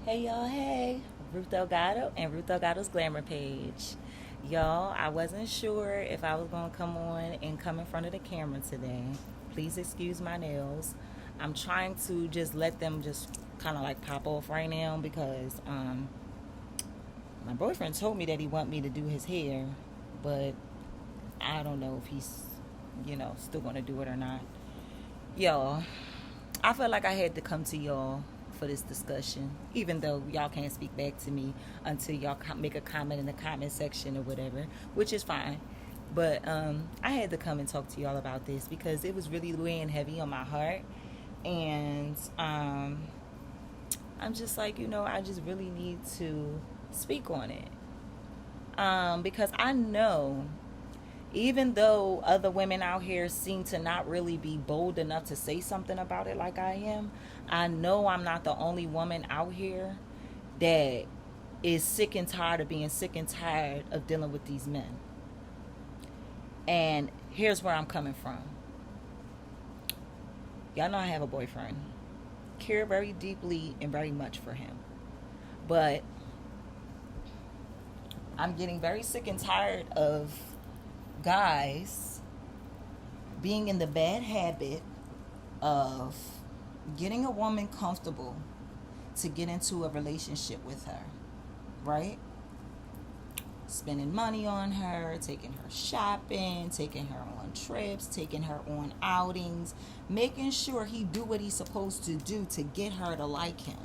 Hey y'all, hey, Ruth Delgado and Ruth Delgado's Glamour Page. Y'all, I wasn't sure if I was going to come on and come in front of the camera today. Please excuse my nails. I'm trying to just let them just kind of like pop off right now because my boyfriend told me that he want me to do his hair, but I don't know if he's, still going to do it or not. Y'all, I felt like I had to come to y'all for this discussion, even though y'all can't speak back to me until y'all make a comment in the comment section or whatever, which is fine. But I had to come and talk to y'all about this because it was really weighing heavy on my heart. And I'm just like, I just really need to speak on it. Because I know even though other women out here seem to not really be bold enough to say something about it like I am, I know I'm not the only woman out here that is sick and tired of being sick and tired of dealing with these men. And here's where I'm coming from. Y'all know I have a boyfriend. Care very deeply and very much for him. But I'm getting very sick and tired of guys being in the bad habit of getting a woman comfortable to get into a relationship with her, right? Spending money on her, taking her shopping, taking her on trips, taking her on outings, making sure he do what he's supposed to do to get her to like him.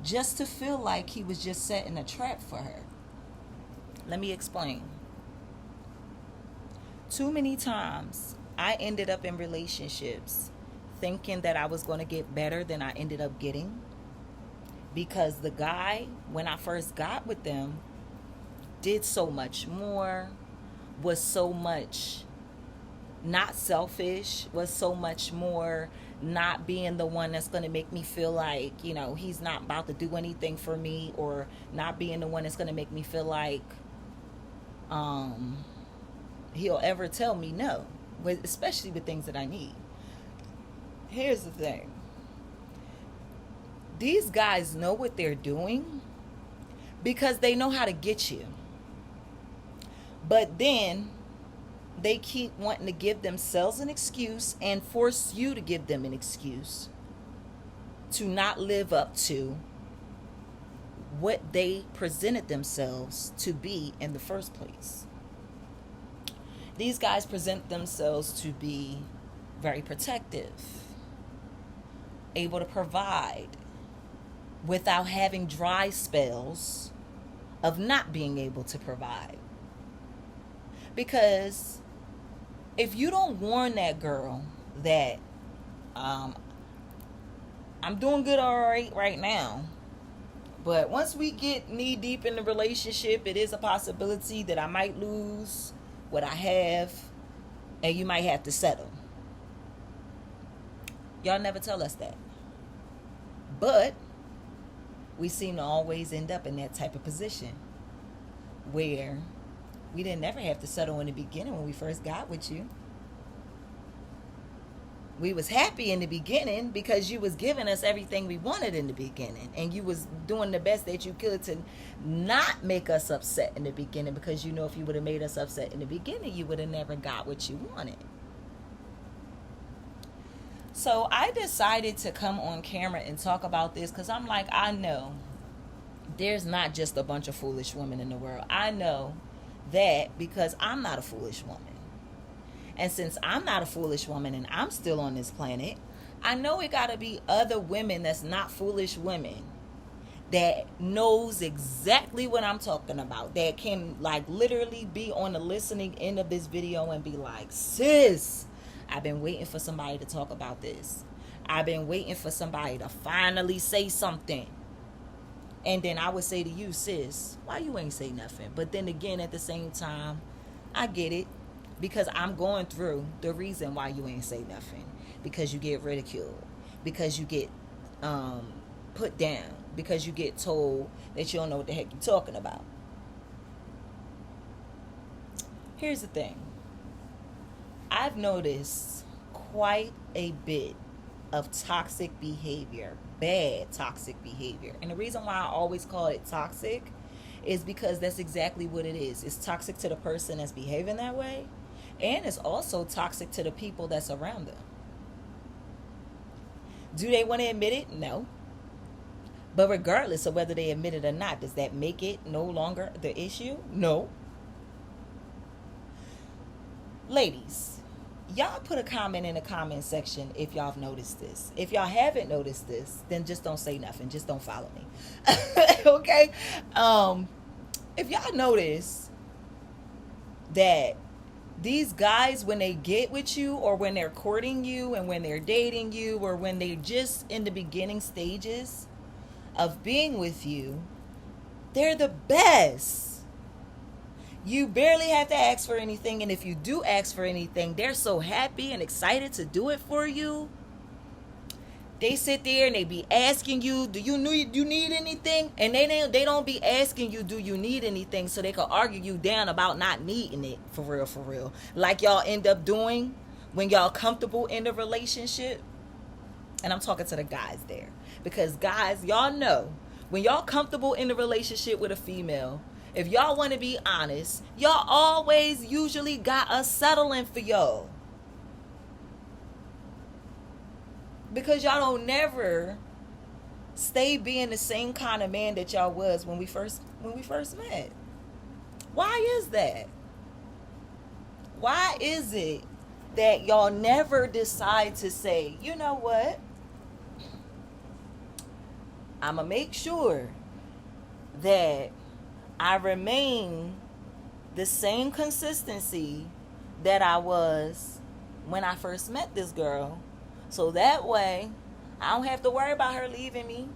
Just to feel like he was just setting a trap for her. Let me explain. Too many times I ended up in relationships thinking that I was going to get better than I ended up getting, because the guy, when I first got with them, did so much more, was so much not selfish, was so much more not being the one that's going to make me feel like, he's not about to do anything for me, or not being the one that's going to make me feel like he'll ever tell me no, especially with things that I need. Here's the thing. These guys know what they're doing because they know how to get you. But then they keep wanting to give themselves an excuse and force you to give them an excuse to not live up to what they presented themselves to be in the first place. These guys present themselves to be very protective, able to provide without having dry spells of not being able to provide. Because if you don't warn that girl that I'm doing good all right now, but once we get knee deep in the relationship, it is a possibility that I might lose what I have and you might have to settle. Y'all never tell us that. But we seem to always end up in that type of position where we didn't ever have to settle in the beginning when we first got with you. We was happy in the beginning because you was giving us everything we wanted in the beginning, and you was doing the best that you could to not make us upset in the beginning, because if you would have made us upset in the beginning, you would have never got what you wanted. So I decided to come on camera and talk about this because I'm like, I know there's not just a bunch of foolish women in the world. I know that because I'm not a foolish woman. And since I'm not a foolish woman and I'm still on this planet, I know it got to be other women that's not foolish women that knows exactly what I'm talking about, that can literally be on the listening end of this video and be like, sis, I've been waiting for somebody to talk about this. I've been waiting for somebody to finally say something. And then I would say to you, sis, why you ain't say nothing? But then again, at the same time, I get it, because I'm going through the reason why you ain't say nothing. Because you get ridiculed. Because you get put down. Because you get told that you don't know what the heck you're talking about. Here's the thing. I've noticed quite a bit of toxic behavior, bad toxic behavior. And the reason why I always call it toxic is because that's exactly what it is. It's toxic to the person that's behaving that way, and it's also toxic to the people that's around them. Do they want to admit it? No. But regardless of whether they admit it or not, does that make it no longer the issue? No. Ladies, y'all put a comment in the comment section if y'all have noticed this. If y'all haven't noticed this, then just don't say nothing. Just don't follow me. Okay? If y'all notice that these guys, when they get with you, or when they're courting you, and when they're dating you, or when they're just in the beginning stages of being with you, they're the best. You barely have to ask for anything, and if you do ask for anything, they're so happy and excited to do it for you. They sit there and they be asking you, do you need anything? And they don't be asking you, do you need anything, so they can argue you down about not needing it, for real. Like y'all end up doing when y'all comfortable in the relationship. And I'm talking to the guys there. Because guys, y'all know, when y'all comfortable in the relationship with a female, if y'all want to be honest, y'all always usually got us settling for y'all. Because y'all don't never stay being the same kind of man that y'all was when we first met. Why is that? Why is it that y'all never decide to say, you know what? I'm going to make sure that I remain the same consistency that I was when I first met this girl. So that way, I don't have to worry about her leaving me.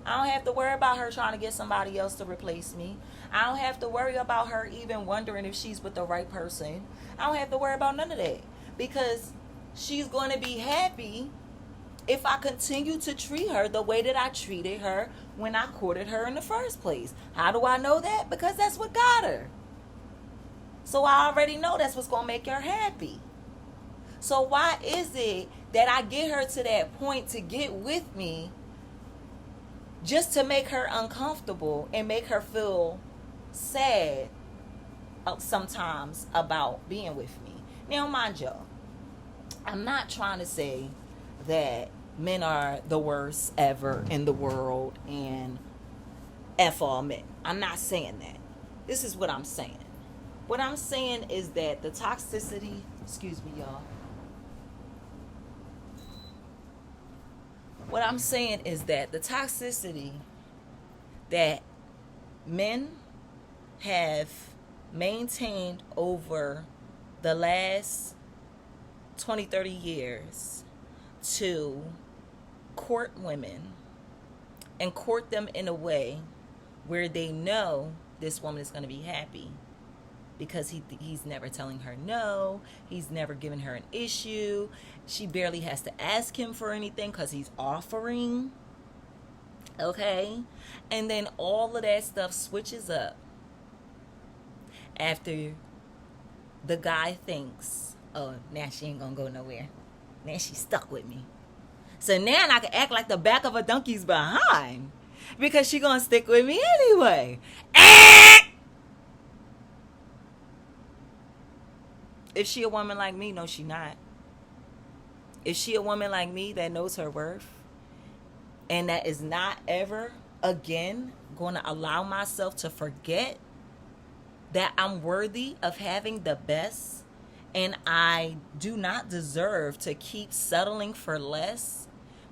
I don't have to worry about her trying to get somebody else to replace me. I don't have to worry about her even wondering if she's with the right person. I don't have to worry about none of that. Because she's going to be happy if I continue to treat her the way that I treated her when I courted her in the first place. How do I know that? Because that's what got her. So I already know that's what's going to make her happy. So why is it that I get her to that point to get with me just to make her uncomfortable and make her feel sad sometimes about being with me? Now, mind y'all, I'm not trying to say that men are the worst ever in the world and F all men. I'm not saying that. This is what I'm saying. What I'm saying is that the toxicity, excuse me, y'all. What I'm saying is that the toxicity that men have maintained over the last 20, 30 years to court women and court them in a way where they know this woman is going to be happy because he's never telling her no, he's never giving her an issue, she barely has to ask him for anything because he's offering, okay? And then all of that stuff switches up after the guy thinks, oh, now she ain't gonna go nowhere. Now she's stuck with me. So now I can act like the back of a donkey's behind because she gonna stick with me anyway. If she a woman like me, no, she not. If she a woman like me that knows her worth and that is not ever again going to allow myself to forget that I'm worthy of having the best and I do not deserve to keep settling for less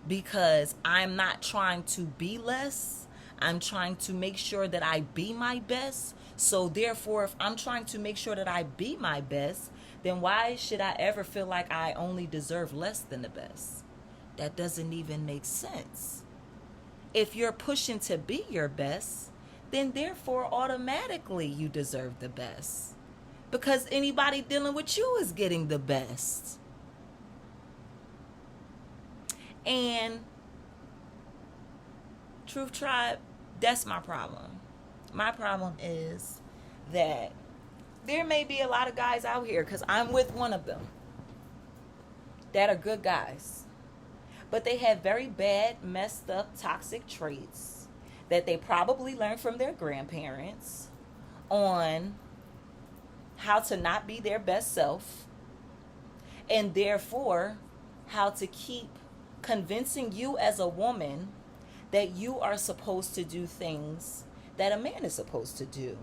because I'm not trying to be less. I'm trying to make sure that I be my best. So therefore, if I'm trying to make sure that I be my best, then why should I ever feel like I only deserve less than the best? That doesn't even make sense. If you're pushing to be your best, then therefore automatically you deserve the best. Because anybody dealing with you is getting the best. And Truth Tribe, that's my problem. My problem is that there may be a lot of guys out here, because I'm with one of them, that are good guys. but they have very bad, messed up, toxic traits that they probably learned from their grandparents on how to not be their best self, and therefore how to keep convincing you as a woman that you are supposed to do things that a man is supposed to do.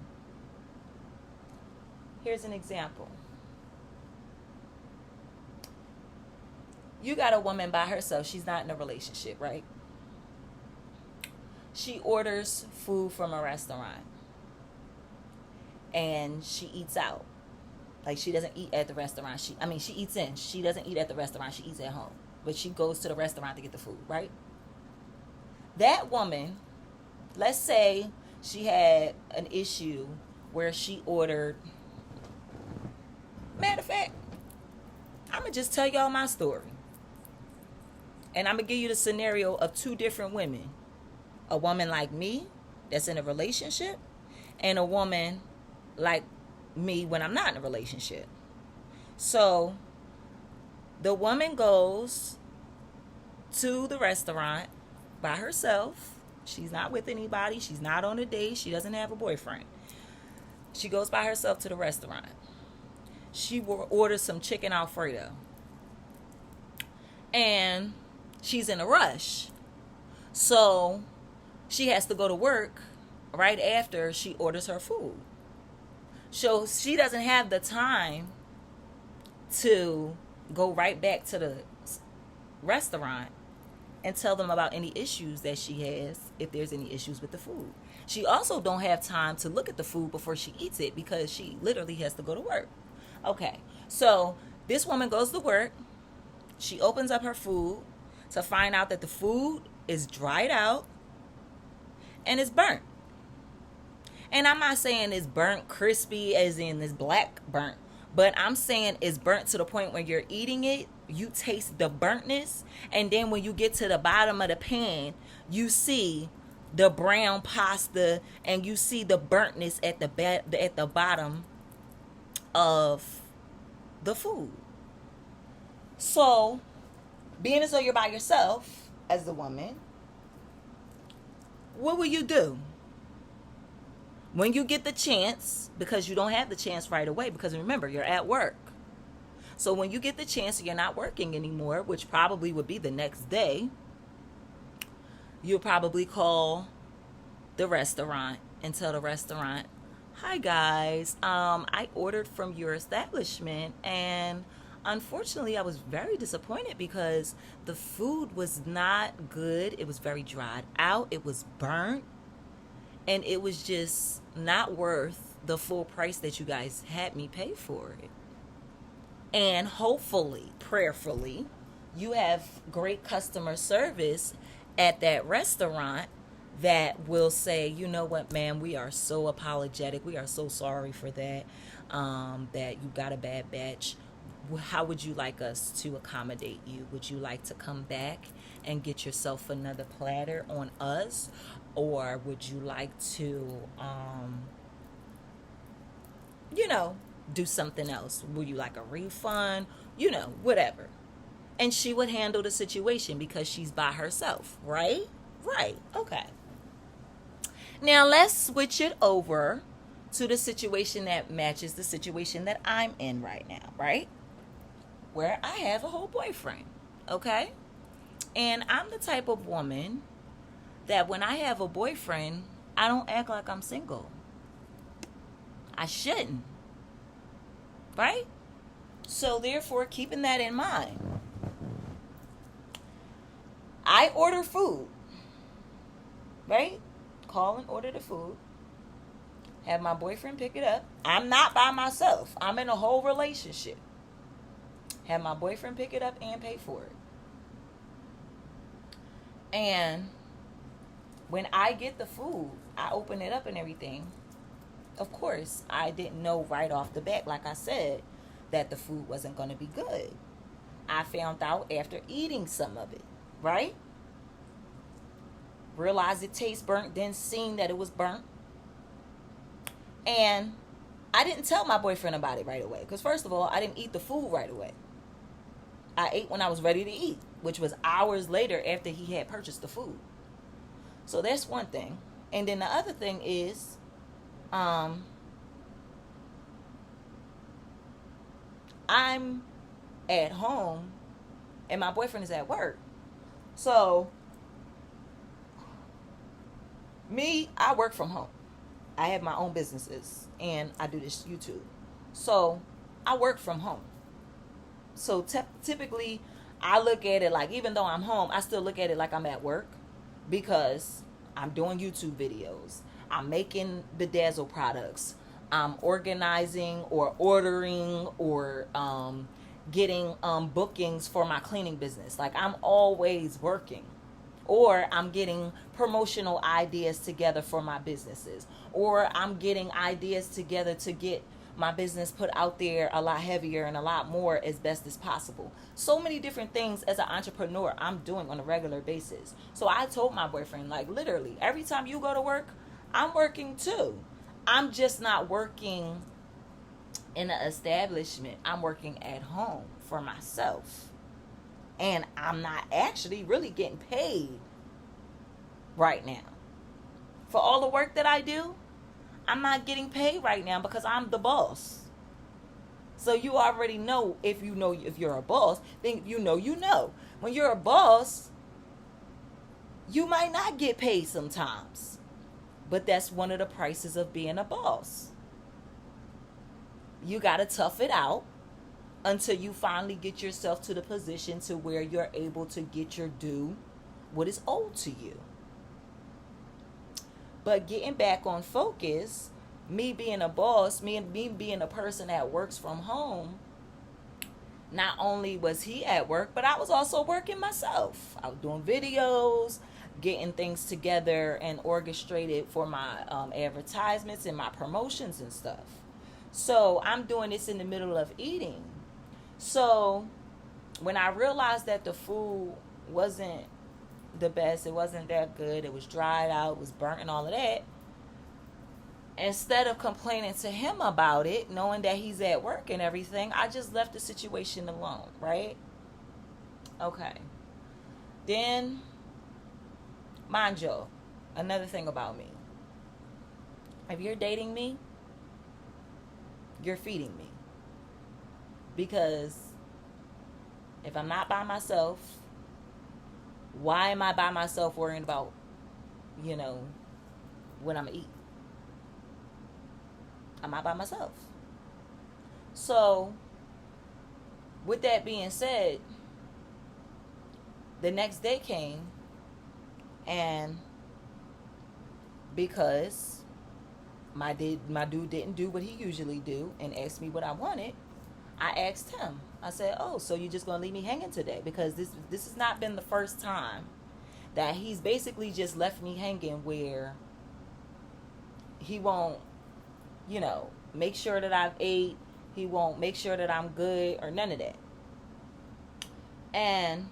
Here's an example. You got a woman by herself. She's not in a relationship, right? She orders food from a restaurant and she eats out. Like, she doesn't eat at the restaurant. She eats in. She doesn't eat at the restaurant. She eats at home. But she goes to the restaurant to get the food, right? That woman, let's say she had an issue where she ordered. Matter of fact, I'm going to just tell y'all my story. And I'm going to give you the scenario of two different women. A woman like me that's in a relationship, and a woman like me when I'm not in a relationship. So the woman goes to the restaurant by herself. She's not with anybody. She's not on a date. She doesn't have a boyfriend. She goes by herself to the restaurant. She orders some chicken Alfredo. And she's in a rush. So she has to go to work right after she orders her food. So she doesn't have the time to go right back to the restaurant and tell them about any issues that she has, if there's any issues with the food. She also don't have time to look at the food before she eats it because she literally has to go to work. Okay, so this woman goes to work. She opens up her food to find out that the food is dried out and it's burnt. And I'm not saying it's burnt crispy as in this black burnt, but I'm saying it's burnt to the point when you're eating it, you taste the burntness, and then when you get to the bottom of the pan, you see the brown pasta and you see the burntness at the bottom of the food. So, being as though you're by yourself as the woman, what will you do? When you get the chance, because you don't have the chance right away, because remember, you're at work. So when you get the chance, you're not working anymore, which probably would be the next day, you'll probably call the restaurant and tell the restaurant, "Hi guys, I ordered from your establishment, and unfortunately I was very disappointed because the food was not good. It was very dried out, it was burnt, and it was just not worth the full price that you guys had me pay for it. And hopefully, prayerfully, you have great customer service at that restaurant that will say, you know what, ma'am, we are so apologetic. We are so sorry for that, that you got a bad batch. How would you like us to accommodate you? Would you like to come back and get yourself another platter on us? Or would you like to, do something else? Would you like a refund? Whatever. And she would handle the situation because she's by herself, right? Right. Okay. Now let's switch it over to the situation that matches the situation that I'm in right now, right? Where I have a whole boyfriend, okay? And I'm the type of woman that when I have a boyfriend, I don't act like I'm single. I shouldn't, right? So therefore, keeping that in mind, I order food, right? Call and order the food. Have my boyfriend pick it up. I'm not by myself. I'm in a whole relationship. Have my boyfriend pick it up and pay for it. And when I get the food, I open it up and everything. Of course, I didn't know right off the bat, like I said, that the food wasn't going to be good. I found out after eating some of it, right? Realized it tastes burnt, then seen that it was burnt. And I didn't tell my boyfriend about it right away. Because first of all, I didn't eat the food right away. I ate when I was ready to eat. which was hours later after he had purchased the food. So that's one thing. And then the other thing is, I'm at home and my boyfriend is at work. So me, I work from home. I have my own businesses and I do this YouTube. So I work from home. So typically I look at it like, even though I'm home, I still look at it like I'm at work, because I'm doing YouTube videos. I'm making Bedazzle products. I'm organizing or ordering or getting bookings for my cleaning business. Like, I'm always working. Or I'm getting promotional ideas together for my businesses. Or I'm getting ideas together to get my business put out there a lot heavier and a lot more as best as possible. So many different things as an entrepreneur I'm doing on a regular basis. So I told my boyfriend, like, literally, every time you go to work, I'm working too. I'm just not working in an establishment. I'm working at home for myself. And I'm not actually really getting paid right now. For all the work that I do, I'm not getting paid right now because I'm the boss. So you already know if you're a boss, then you know. When you're a boss, you might not get paid sometimes. But that's one of the prices of being a boss. You got to tough it out until you finally get yourself to the position to where you're able to get your due, what is owed to you. But getting back on focus, me being a boss, me being a person that works from home, not only was he at work, but I was also working myself. I was doing videos, getting things together and orchestrated for my advertisements and my promotions and stuff. So I'm doing this in the middle of eating. So when I realized that the food wasn't the best, it wasn't that good, it was dried out, it was burnt and all of that, instead of complaining to him about it, knowing that he's at work and everything, I just left the situation alone, right? Okay. Then, mind you, another thing about me. If you're dating me, you're feeding me. Because if I'm not by myself, why am I by myself worrying about, when I'm going to eat? I'm not by myself. So, with that being said, the next day came, and because my dude didn't do what he usually do and asked me what I wanted, I asked him. I said, "Oh, so you just gonna leave me hanging today?" Because this has not been the first time that he's basically just left me hanging, where he won't, make sure that I've ate. He won't make sure that I'm good or none of that. And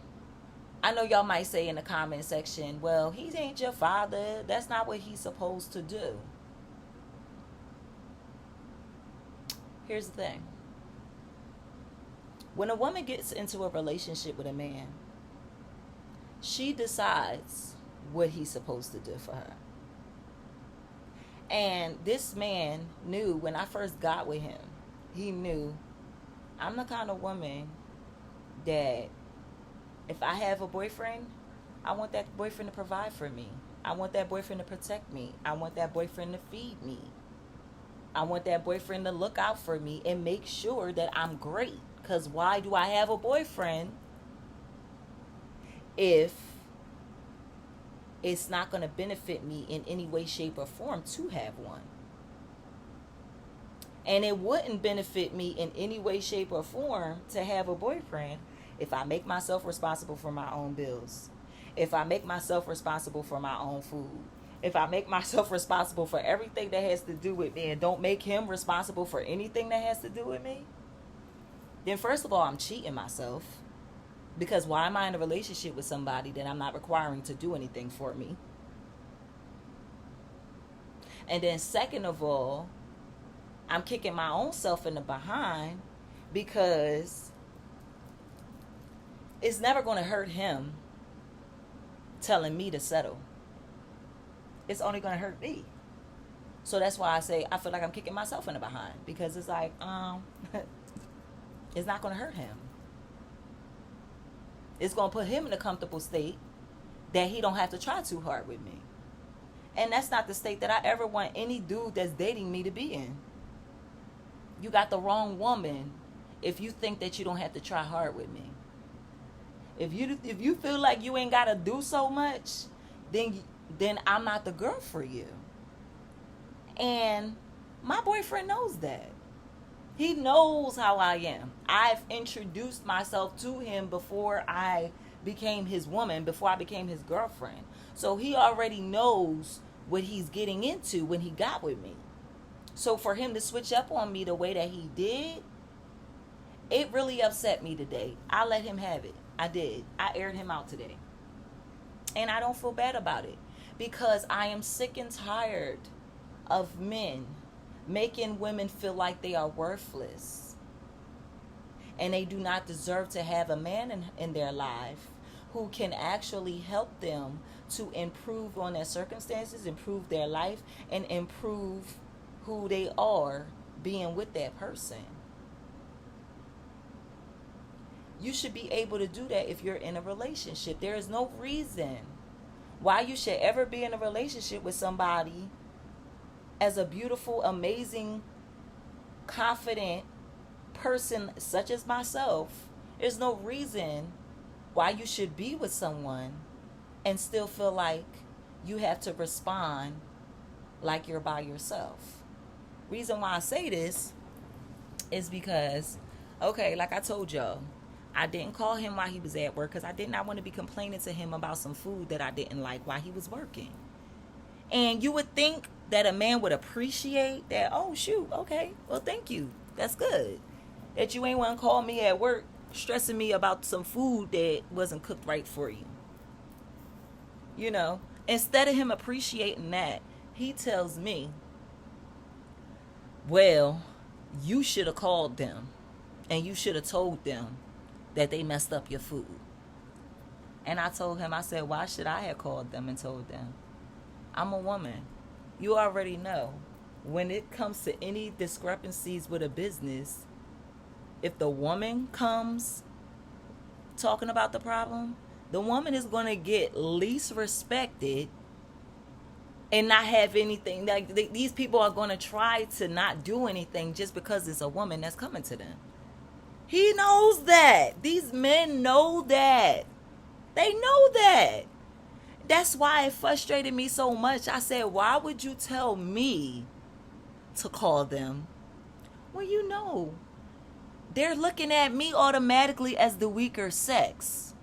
I know y'all might say in the comment section, well, he ain't your father. That's not what he's supposed to do. Here's the thing. When a woman gets into a relationship with a man, she decides what he's supposed to do for her. And this man knew when I first got with him, he knew I'm the kind of woman that if I have a boyfriend, I want that boyfriend to provide for me. I want that boyfriend to protect me. I want that boyfriend to feed me. I want that boyfriend to look out for me and make sure that I'm great. Because why do I have a boyfriend if it's not going to benefit me in any way, shape, or form to have one? And it wouldn't benefit me in any way, shape, or form to have a boyfriend if I make myself responsible for my own bills, if I make myself responsible for my own food, if I make myself responsible for everything that has to do with me and don't make him responsible for anything that has to do with me, then first of all, I'm cheating myself. Because why am I in a relationship with somebody that I'm not requiring to do anything for me? And then second of all, I'm kicking my own self in the behind, because it's never going to hurt him telling me to settle. It's only going to hurt me. So that's why I say I feel like I'm kicking myself in the behind, because it's like it's not going to hurt him. It's going to put him in a comfortable state that he don't have to try too hard with me. And that's not the state that I ever want any dude that's dating me to be in. You got the wrong woman if you think that you don't have to try hard with me. If you feel like you ain't got to do so much, then I'm not the girl for you. And my boyfriend knows that. He knows how I am. I've introduced myself to him before I became his woman, before I became his girlfriend. So he already knows what he's getting into when he got with me. So for him to switch up on me the way that he did, it really upset me today. I let him have it. I did. I aired him out today. And I don't feel bad about it, because I am sick and tired of men making women feel like they are worthless and they do not deserve to have a man in their life who can actually help them to improve on their circumstances, improve their life, and improve who they are being with that person. You should be able to do that if you're in a relationship. There is no reason why you should ever be in a relationship with somebody as a beautiful, amazing, confident person such as myself. There's no reason why you should be with someone and still feel like you have to respond like you're by yourself. Reason why I say this is because, okay, like I told y'all, I didn't call him while he was at work because I did not want to be complaining to him about some food that I didn't like while he was working. And you would think that a man would appreciate that. Oh, shoot, okay, well, thank you. That's good. That you ain't want to call me at work stressing me about some food that wasn't cooked right for you. You know, instead of him appreciating that, he tells me, well, you should have called them and you should have told them that they messed up your food. And I told him, I said, why should I have called them and told them? I'm a woman. You already know, when it comes to any discrepancies with a business, if the woman comes talking about the problem, the woman is going to get least respected and not have anything. Like these people are going to try to not do anything just because it's a woman that's coming to them. He knows that. These men know that. They know that. That's why it frustrated me so much. I said, why would you tell me to call them? Well, you know, they're looking at me automatically as the weaker sex.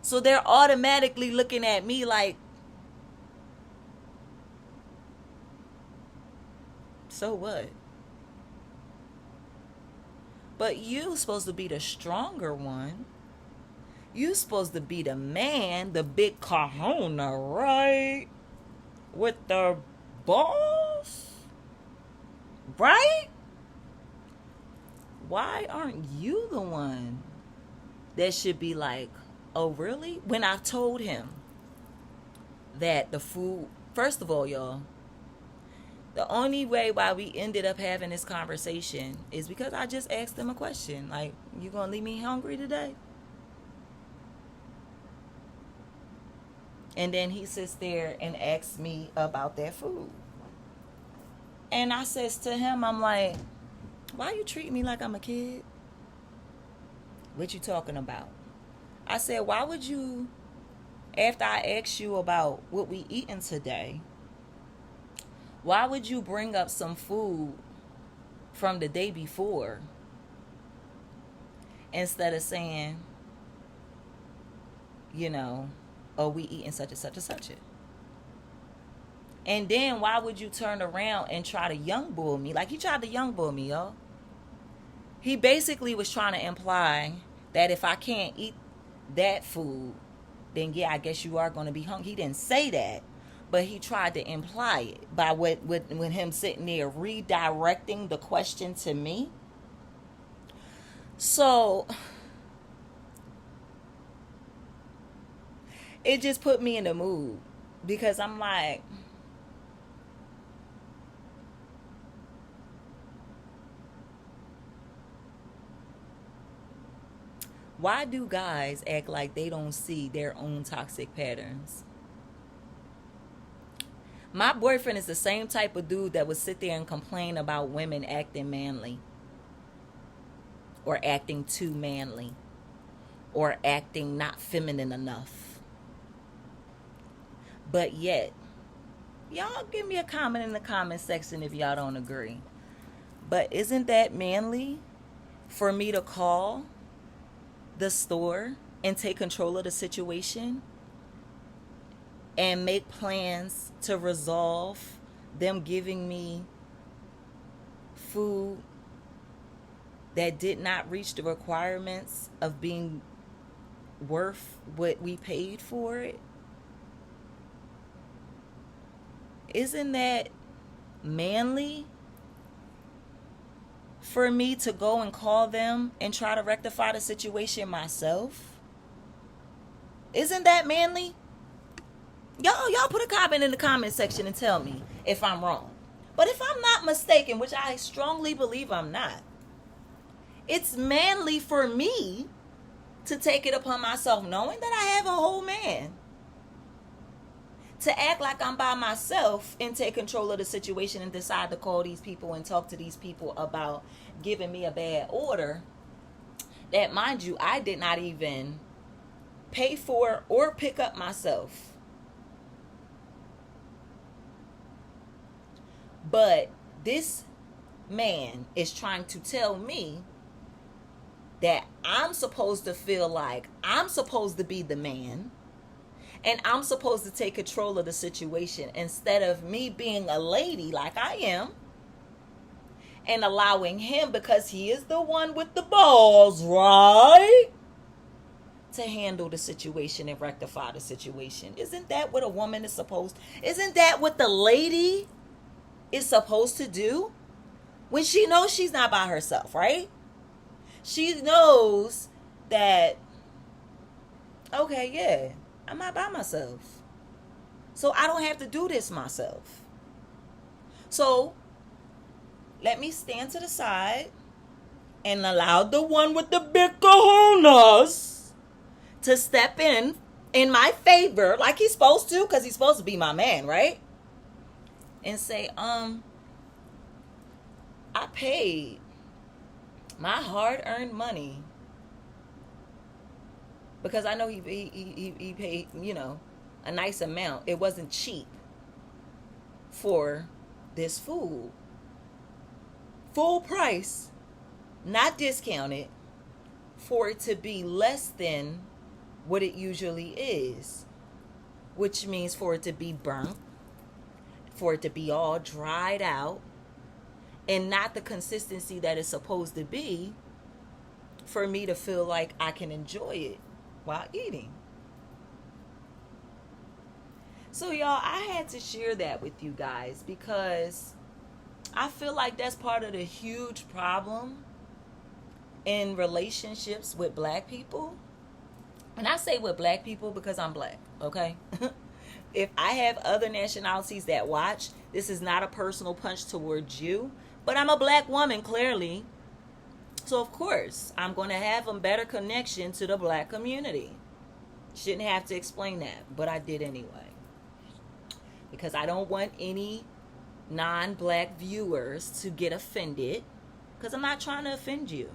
So they're automatically looking at me like, so what? But you supposed to be the stronger one. You supposed to be the man, the big kahuna, right? With the balls, right? Why aren't you the one that should be like, oh, really? When I told him that the food, first of all, y'all, the only way why we ended up having this conversation is because I just asked him a question. Like, you gonna leave me hungry today? And then he sits there and asks me about that food. And I says to him, I'm like, why you treat me like I'm a kid? What you talking about? I said, why would you, after I asked you about what we eating today, why would you bring up some food from the day before instead of saying, you know, oh, we eating such and such and such it? And then why would you turn around and try to young bull me? Like, he tried to young bull me, y'all. He basically was trying to imply that if I can't eat that food, then yeah, I guess you are going to be hungry. He didn't say that, but he tried to imply it by with him sitting there redirecting the question to me. So it just put me in the mood because I'm like, why do guys act like they don't see their own toxic patterns? My boyfriend is the same type of dude that would sit there and complain about women acting manly or acting too manly or acting not feminine enough. But yet, y'all give me a comment in the comment section if y'all don't agree. But isn't that manly for me to call the store and take control of the situation and make plans to resolve them giving me food that did not reach the requirements of being worth what we paid for it? Isn't that manly for me to go and call them and try to rectify the situation myself? Isn't that manly? Y'all put a comment in the comment section and tell me if I'm wrong. But if I'm not mistaken, which I strongly believe I'm not, it's manly for me to take it upon myself, knowing that I have a whole man, to act like I'm by myself and take control of the situation and decide to call these people and talk to these people about giving me a bad order that, mind you, I did not even pay for or pick up myself. But this man is trying to tell me that I'm supposed to feel like I'm supposed to be the man and I'm supposed to take control of the situation instead of me being a lady like I am and allowing him, because he is the one with the balls, right, to handle the situation and rectify the situation. Isn't that what a woman is supposed? Isn't that what the lady is supposed to do when she knows she's not by herself, right? She knows that, okay, yeah, I'm not by myself, so I don't have to do this myself. So let me stand to the side and allow the one with the big kahunas to step in my favor like he's supposed to, because he's supposed to be my man, right? And say, I paid my hard-earned money, because I know he paid, a nice amount. It wasn't cheap for this food. Full price, not discounted, for it to be less than what it usually is, which means for it to be burnt, for it to be all dried out, and not the consistency that it's supposed to be for me to feel like I can enjoy it while eating. So y'all, I had to share that with you guys because I feel like that's part of the huge problem in relationships with black people. And I say with black people because I'm black, okay? If I have other nationalities that watch, this is not a personal punch towards you, but I'm a black woman, clearly. So, of course, I'm going to have a better connection to the black community. Shouldn't have to explain that, but I did anyway. Because I don't want any non-black viewers to get offended, because I'm not trying to offend you.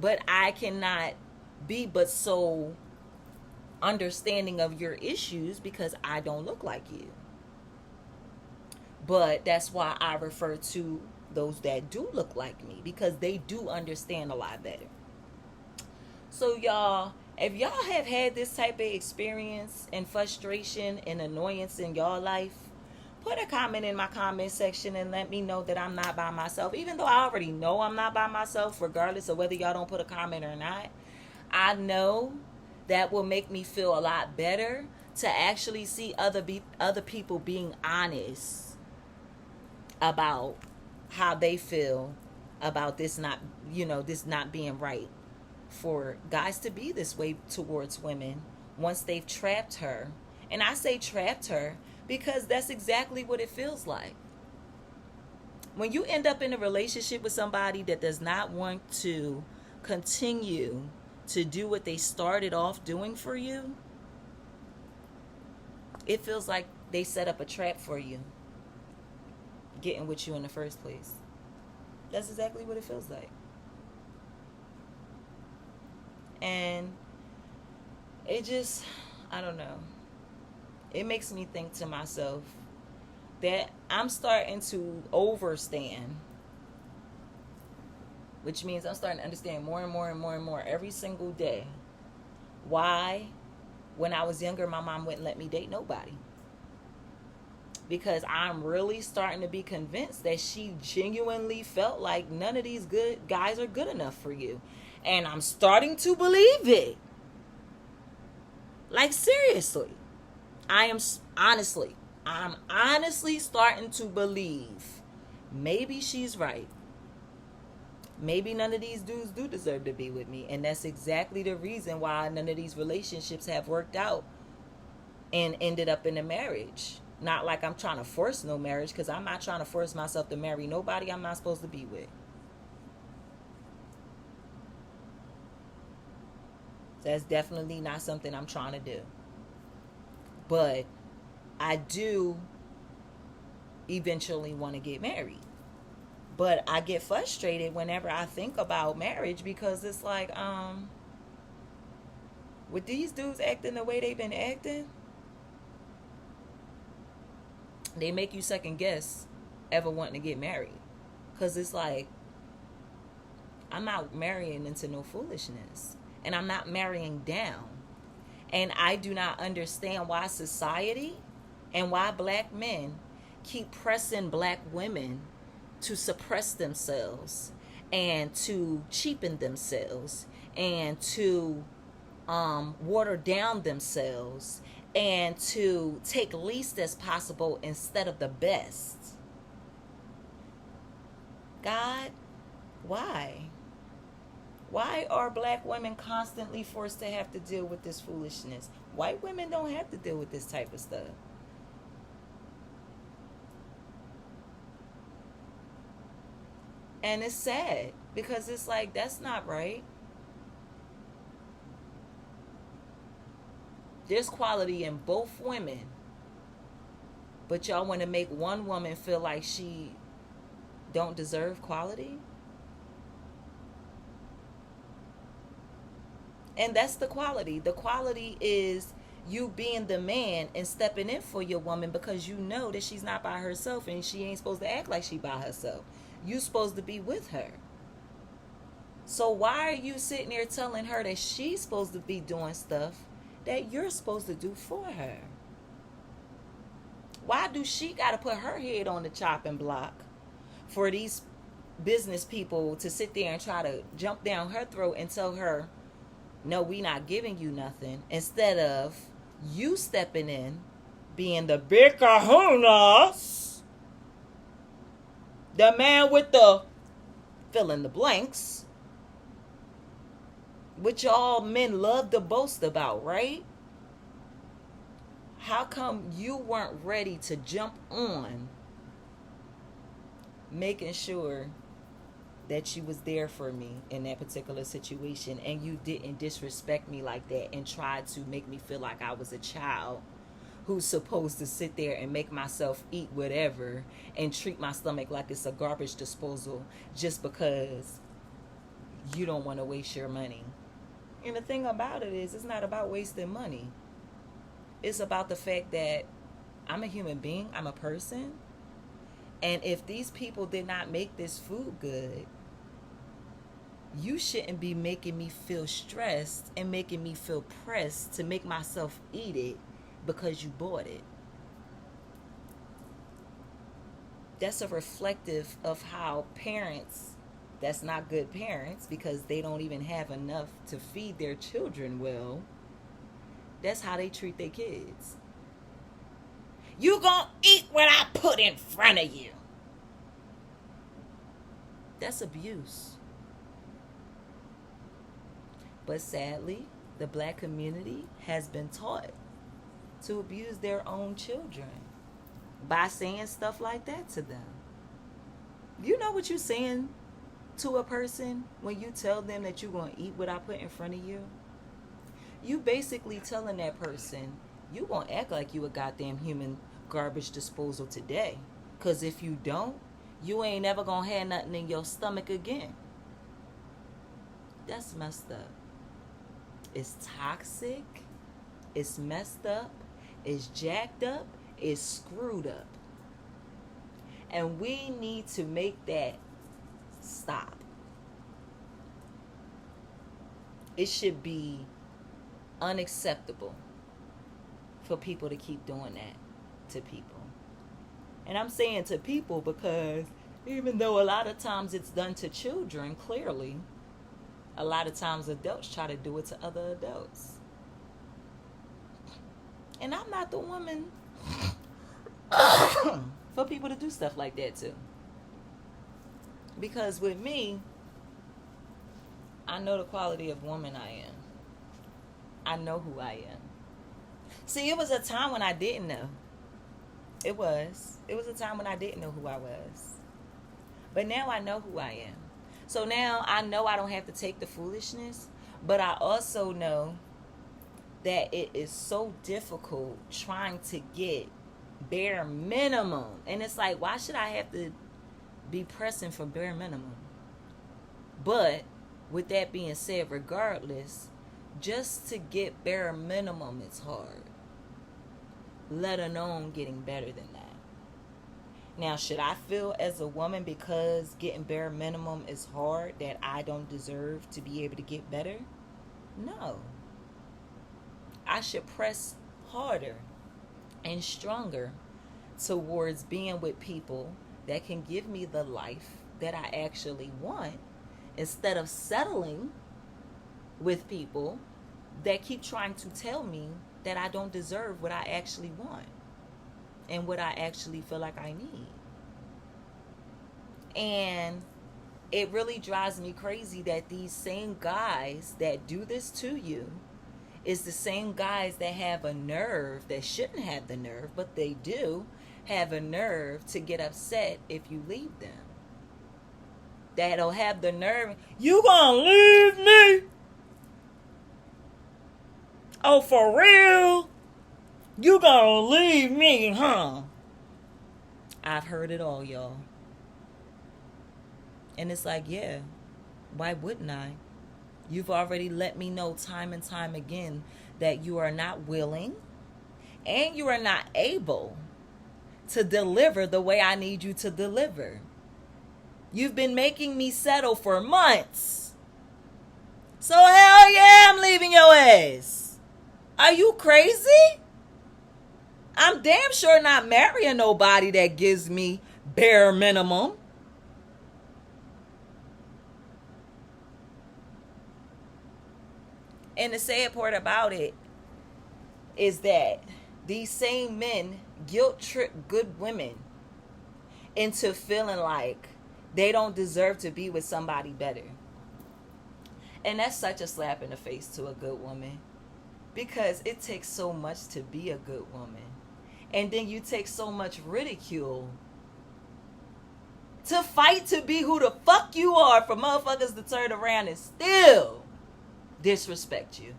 But I cannot be but so understanding of your issues because I don't look like you. But that's why I refer to those that do look like me, because they do understand a lot better. So y'all, if y'all have had this type of experience and frustration and annoyance in y'all life, put a comment in my comment section and let me know that I'm not by myself. Even though I already know I'm not by myself, regardless of whether y'all don't put a comment or not, I know that will make me feel a lot better to actually see other people being honest about how they feel about this not being right for guys to be this way towards women once they've trapped her. And I say trapped her because that's exactly what it feels like. When you end up in a relationship with somebody that does not want to continue to do what they started off doing for you, it feels like they set up a trap for you, getting with you in the first place. That's exactly what it feels like. And it just, I don't know. It makes me think to myself that I'm starting to overstand, which means I'm starting to understand more and more and more and more every single day why, when I was younger, my mom wouldn't let me date nobody. Because I'm really starting to be convinced that she genuinely felt like none of these good guys are good enough for you. And I'm starting to believe it. Like, seriously. I'm honestly starting to believe maybe she's right. Maybe none of these dudes do deserve to be with me. And that's exactly the reason why none of these relationships have worked out and ended up in a marriage. Not like I'm trying to force no marriage, because I'm not trying to force myself to marry nobody I'm not supposed to be with. That's definitely not something I'm trying to do. But I do eventually want to get married. But I get frustrated whenever I think about marriage, because it's like, with these dudes acting the way they've been acting, they make you second guess ever wanting to get married. Because it's like, I'm not marrying into no foolishness. And I'm not marrying down. And I do not understand why society and why black men keep pressing black women to suppress themselves and to cheapen themselves and to water down themselves and to take least as possible instead of the best. God, why? Why are black women constantly forced to have to deal with this foolishness? White women don't have to deal with this type of stuff. And it's sad, because it's like, that's not right. There's quality in both women, but y'all want to make one woman feel like she don't deserve quality. And that's the quality. The quality is you being the man and stepping in for your woman, because you know that she's not by herself and she ain't supposed to act like she by herself. You supposed to be with her. So why are you sitting there telling her that she's supposed to be doing stuff that you're supposed to do for her? Why do she got to put her head on the chopping block for these business people to sit there and try to jump down her throat and tell her, no, we not giving you nothing, instead of you stepping in, being the big kahunas, the man with the fill in the blanks, which all men love to boast about, right? How come you weren't ready to jump on making sure that you was there for me in that particular situation, and you didn't disrespect me like that and tried to make me feel like I was a child who's supposed to sit there and make myself eat whatever and treat my stomach like it's a garbage disposal just because you don't want to waste your money? And the thing about it is, it's not about wasting money. It's about the fact that I'm a human being, I'm a person, and if these people did not make this food good, you shouldn't be making me feel stressed and making me feel pressed to make myself eat it because you bought it. That's a reflective of how parents, that's not good parents, because they don't even have enough to feed their children well. That's how they treat their kids. You gonna eat what I put in front of you. That's abuse. But sadly, the black community has been taught to abuse their own children by saying stuff like that to them. You know what you're saying to a person when you tell them that you're going to eat what I put in front of you? You basically telling that person, you going to act like you a goddamn human garbage disposal today. Because if you don't, you ain't never going to have nothing in your stomach again. That's messed up. It's toxic. It's messed up. It's jacked up. It's screwed up. And we need to make that stop. It should be unacceptable for people to keep doing that to people. And I'm saying to people because even though a lot of times it's done to children, clearly, a lot of times adults try to do it to other adults. And I'm not the woman for people to do stuff like that too. Because with me, I know the quality of woman I am. I know who I am. See, it was a time when I didn't know. It was a time when I didn't know who I was. But now I know who I am. So now I know I don't have to take the foolishness, but I also know that it is so difficult trying to get bare minimum. And it's like, why should I have to be pressing for bare minimum? But with that being said, regardless, just to get bare minimum is hard. Let alone getting better than that. Now, should I feel as a woman because getting bare minimum is hard that I don't deserve to be able to get better? No. I should press harder and stronger towards being with people that can give me the life that I actually want, instead of settling with people that keep trying to tell me that I don't deserve what I actually want and what I actually feel like I need. And it really drives me crazy that these same guys that do this to you is the same guys that have a nerve, that shouldn't have the nerve, but they do have a nerve to get upset if you leave them. That'll have the nerve, you gonna leave me? Oh, for real? You gonna leave me, huh? I've heard it all, y'all. And it's like, yeah, why wouldn't I? You've already let me know time and time again that you are not willing and you are not able to deliver the way I need you to deliver. You've been making me settle for months. So hell yeah, I'm leaving your ass. Are you crazy? I'm damn sure not marrying nobody that gives me bare minimum. And the sad part about it is that these same men guilt trip good women into feeling like they don't deserve to be with somebody better. And that's such a slap in the face to a good woman, because it takes so much to be a good woman. And then you take so much ridicule to fight to be who the fuck you are for motherfuckers to turn around and still disrespect you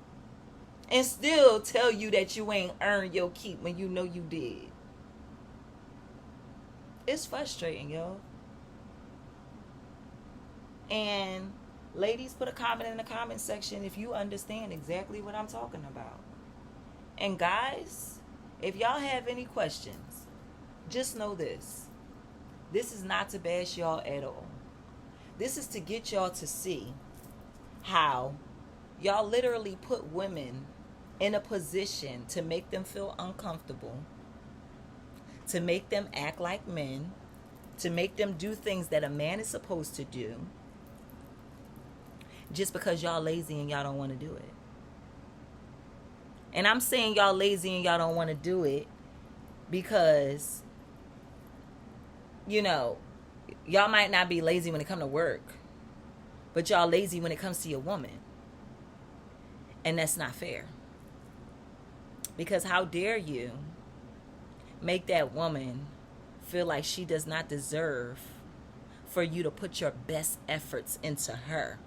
and still tell you that you ain't earned your keep when you know you did. It's frustrating, y'all. And ladies, put a comment in the comment section if you understand exactly what I'm talking about. And guys, if y'all have any questions, just know this. This is not to bash y'all at all. This is to get y'all to see how y'all literally put women in a position to make them feel uncomfortable, to make them act like men, to make them do things that a man is supposed to do, just because y'all lazy and y'all don't want to do it. And I'm saying y'all lazy and y'all don't want to do it because, you know, y'all might not be lazy when it comes to work, but y'all lazy when it comes to your woman. And that's not fair. Because how dare you make that woman feel like she does not deserve for you to put your best efforts into her,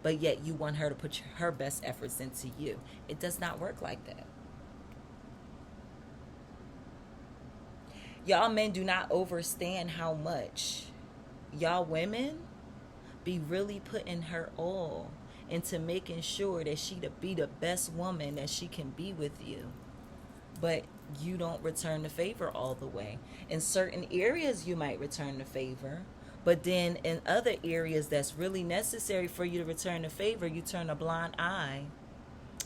but yet you want her to put her best efforts into you. It does not work like that. Y'all men do not understand how much y'all women be really putting her all into making sure that she to be the best woman that she can be with you. But you don't return the favor all the way. In certain areas you might return the favor, but then in other areas that's really necessary for you to return the favor, you turn a blind eye.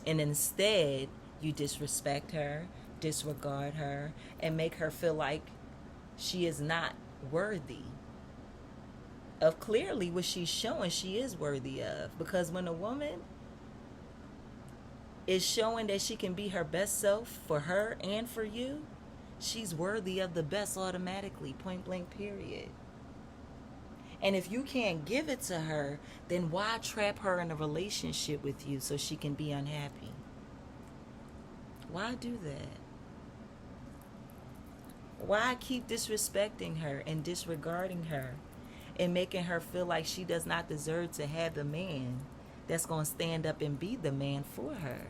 And instead, you disrespect her, disregard her, and make her feel like she is not worthy of clearly what she's showing she is worthy of. Because when a woman is showing that she can be her best self for her and for you, she's worthy of the best automatically, point blank, period. And if you can't give it to her, then why trap her in a relationship with you so she can be unhappy? Why do that? Why keep disrespecting her and disregarding her and making her feel like she does not deserve to have the man that's going to stand up and be the man for her?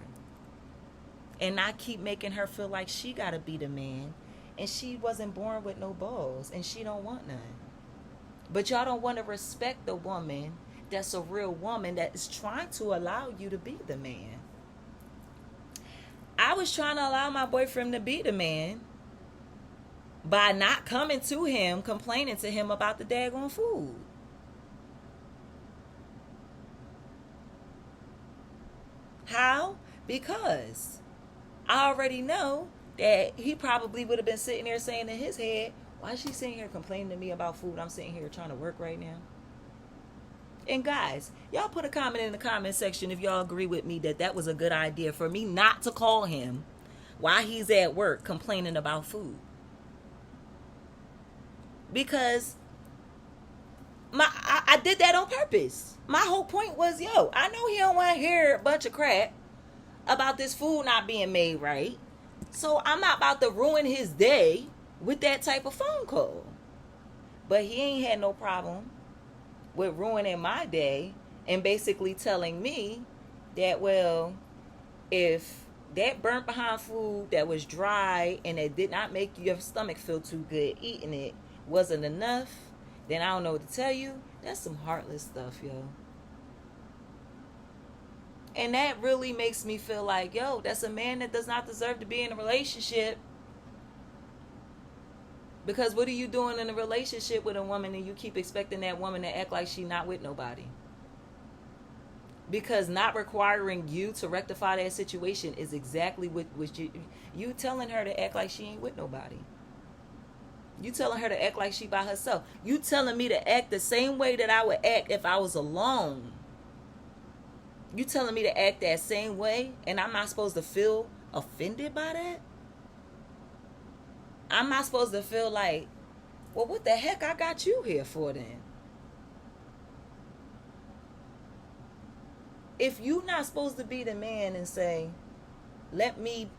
And not keep making her feel like she got to be the man and she wasn't born with no balls and she don't want none. But y'all don't want to respect the woman that's a real woman that is trying to allow you to be the man. I was trying to allow my boyfriend to be the man by not coming to him, complaining to him about the daggone food. How? Because I already know that he probably would have been sitting there saying in his head, why is she sitting here complaining to me about food? I'm sitting here trying to work right now. And guys, y'all put a comment in the comment section if y'all agree with me that that was a good idea for me not to call him while he's at work complaining about food. Because I did that on purpose. My whole point was, I know he don't want to hear a bunch of crap about this food not being made right. So I'm not about to ruin his day with that type of phone call. But he ain't had no problem with ruining my day and basically telling me that, well, if that burnt behind food that was dry and it did not make your stomach feel too good eating it wasn't enough, then I don't know what to tell you. That's some heartless stuff, yo. And that really makes me feel like, that's a man that does not deserve to be in a relationship. Because what are you doing in a relationship with a woman and you keep expecting that woman to act like she not with nobody? Because not requiring you to rectify that situation is exactly what you telling her to act like she ain't with nobody. You telling her to act like she by herself. You telling me to act the same way that I would act if I was alone. You telling me to act that same way and I'm not supposed to feel offended by that? I'm not supposed to feel like, well, what the heck I got you here for then? If you're not supposed to be the man and say, let me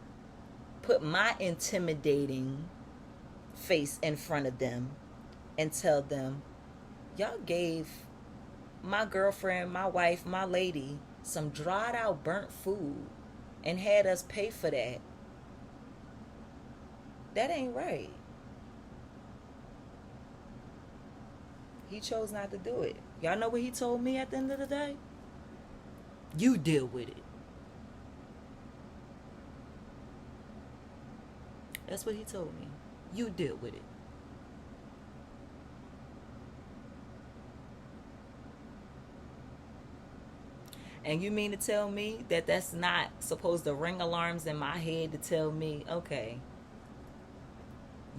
put my intimidating face in front of them and tell them, y'all gave my girlfriend, my wife, my lady some dried out burnt food and had us pay for that. That ain't right. He chose not to do it. Y'all know what he told me at the end of the day? You deal with it. That's what he told me. You deal with it. And you mean to tell me that that's not supposed to ring alarms in my head to tell me, okay,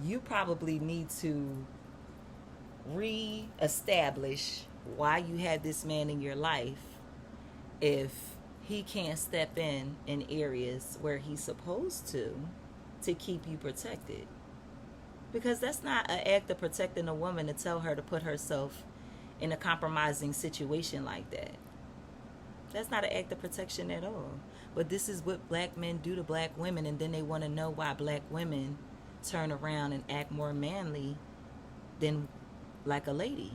you probably need to re-establish why you had this man in your life if he can't step in areas where he's supposed to keep you protected. Because that's not an act of protecting a woman to tell her to put herself in a compromising situation like that. That's not an act of protection at all. But this is what black men do to black women, and then they want to know why black women turn around and act more manly than like a lady.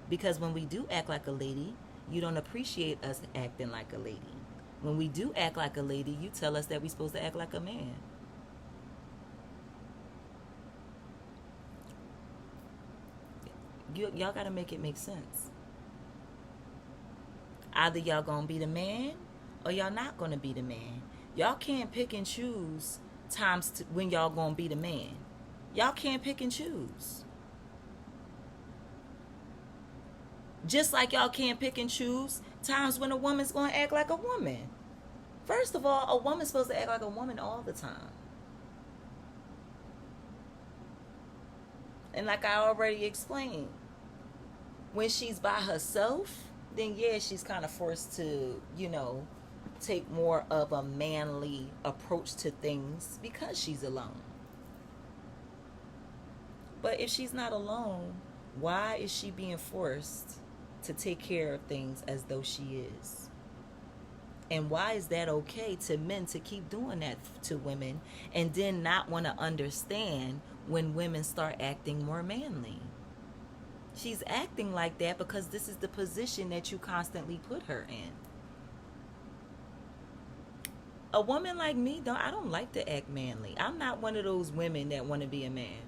Because when we do act like a lady, you don't appreciate us acting like a lady. When we do act like a lady, you tell us that we're supposed to act like a man. Y'all got to make it make sense. Either y'all gonna be the man or y'all not gonna be the man. Y'all can't pick and choose times when y'all gonna be the man. Y'all can't pick and choose. Just like y'all can't pick and choose times when a woman's gonna act like a woman. First of all, a woman's supposed to act like a woman all the time. And like I already explained, when she's by herself, then yeah, she's kind of forced to, take more of a manly approach to things because she's alone. But if she's not alone, why is she being forced to take care of things as though she is? And why is that okay to men to keep doing that to women and then not want to understand when women start acting more manly? She's acting like that because this is the position that you constantly put her in. A woman like me, I don't like to act manly. I'm not one of those women that want to be a man.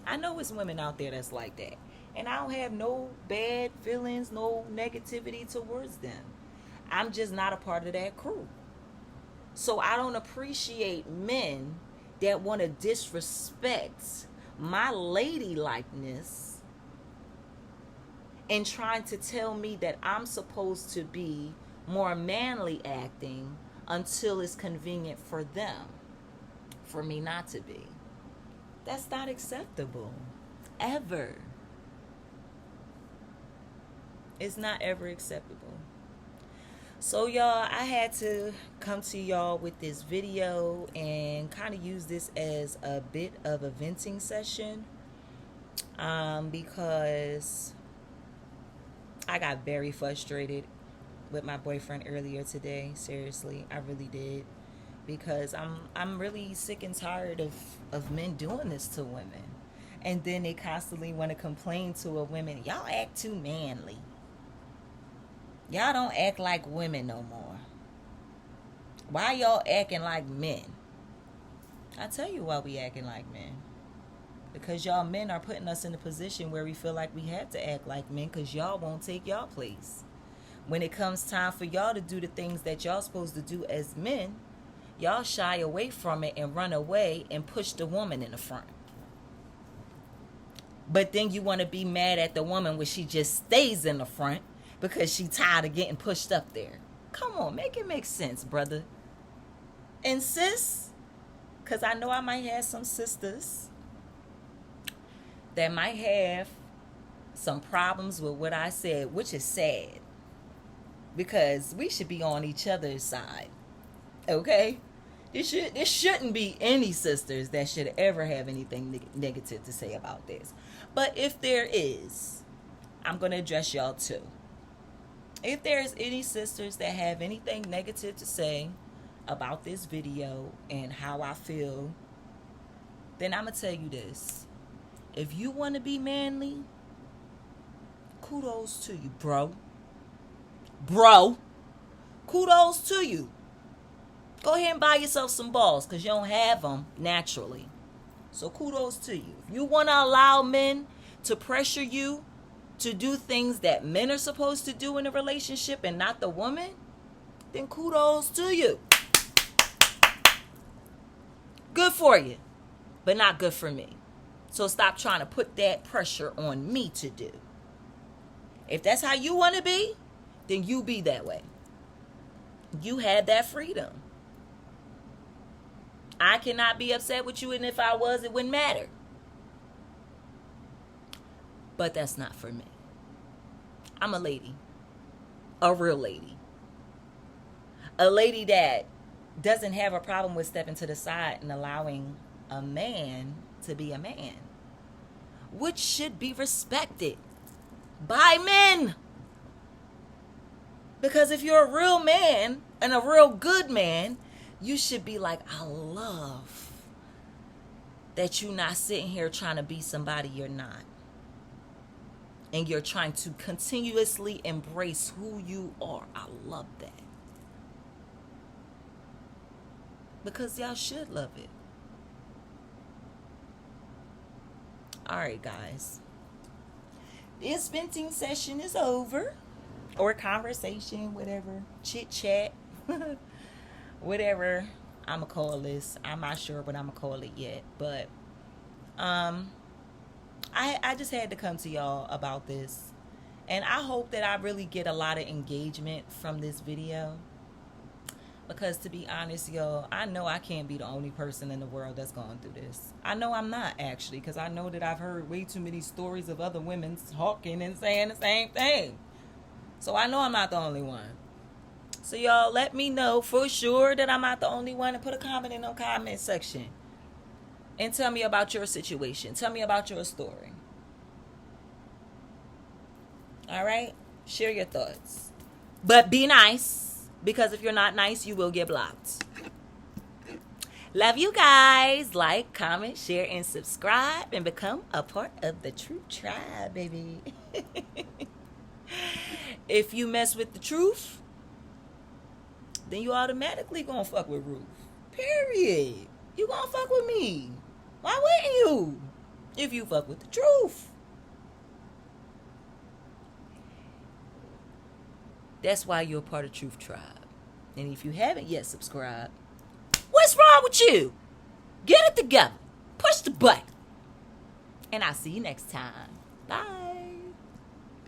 I know it's women out there that's like that. And I don't have no bad feelings, no negativity towards them. I'm just not a part of that crew. So I don't appreciate men that want to disrespect my ladylikeness and trying to tell me that I'm supposed to be more manly acting until it's convenient for them, for me not to be. That's not acceptable. Ever. It's not ever acceptable. So y'all, I had to come to y'all with this video and kind of use this as a bit of a venting session, because I got very frustrated with my boyfriend earlier today. Seriously, I really did, because I'm really sick and tired of men doing this to women, and then they constantly want to complain to a women, y'all act too manly. Y'all don't act like women no more. Why y'all acting like men? I tell you why we acting like men. Because y'all men are putting us in a position where we feel like we have to act like men because y'all won't take y'all place. When it comes time for y'all to do the things that y'all supposed to do as men, y'all shy away from it and run away and push the woman in the front. But then you want to be mad at the woman when she just stays in the front because she tired of getting pushed up there. Come on, make it make sense, brother. And sis, because I know I might have some sisters that might have some problems with what I said, which is sad, because we should be on each other's side, okay? There shouldn't be any sisters that should ever have anything negative to say about this. But if there is, I'm going to address y'all too. If there's any sisters that have anything negative to say about this video and how I feel, then I'm going to tell you this. If you want to be manly, kudos to you, bro. Bro, kudos to you. Go ahead and buy yourself some balls because you don't have them naturally. So kudos to you. If you want to allow men to pressure you to do things that men are supposed to do in a relationship and not the woman, then kudos to you. Good for you, but not good for me. So stop trying to put that pressure on me to do. If that's how you want to be, then you be that way. You have that freedom. I cannot be upset with you, and if I was, it wouldn't matter. But that's not for me. I'm a lady. A real lady. A lady that doesn't have a problem with stepping to the side and allowing a man to be a man, which should be respected by men. Because if you're a real man and a real good man, you should be like, I love that you're not sitting here trying to be somebody you're not. And you're trying to continuously embrace who you are. I love that. Because y'all should love it. Alright, guys. This venting session is over. Or conversation, whatever. Chit chat. Whatever I'ma call this. I'm not sure what I'ma call it yet. But I just had to come to y'all about this. And I hope that I really get a lot of engagement from this video. Because to be honest, y'all, I know I can't be the only person in the world that's going through this. I know I'm not, actually. Because I know that I've heard way too many stories of other women talking and saying the same thing. So I know I'm not the only one. So y'all, let me know for sure that I'm not the only one. And put a comment in the comment section. And tell me about your situation. Tell me about your story. Alright? Share your thoughts. But be nice. Because if you're not nice, you will get blocked. Love you guys. Like, comment, share, and subscribe. And become a part of the Truth Tribe, baby. If you mess with the truth, then you automatically gonna fuck with Ruth. Period. You gonna fuck with me. Why wouldn't you? If you fuck with the truth. That's why you're a part of Truth Tribe. And if you haven't yet subscribed, what's wrong with you? Get it together. Push the button. And I'll see you next time. Bye.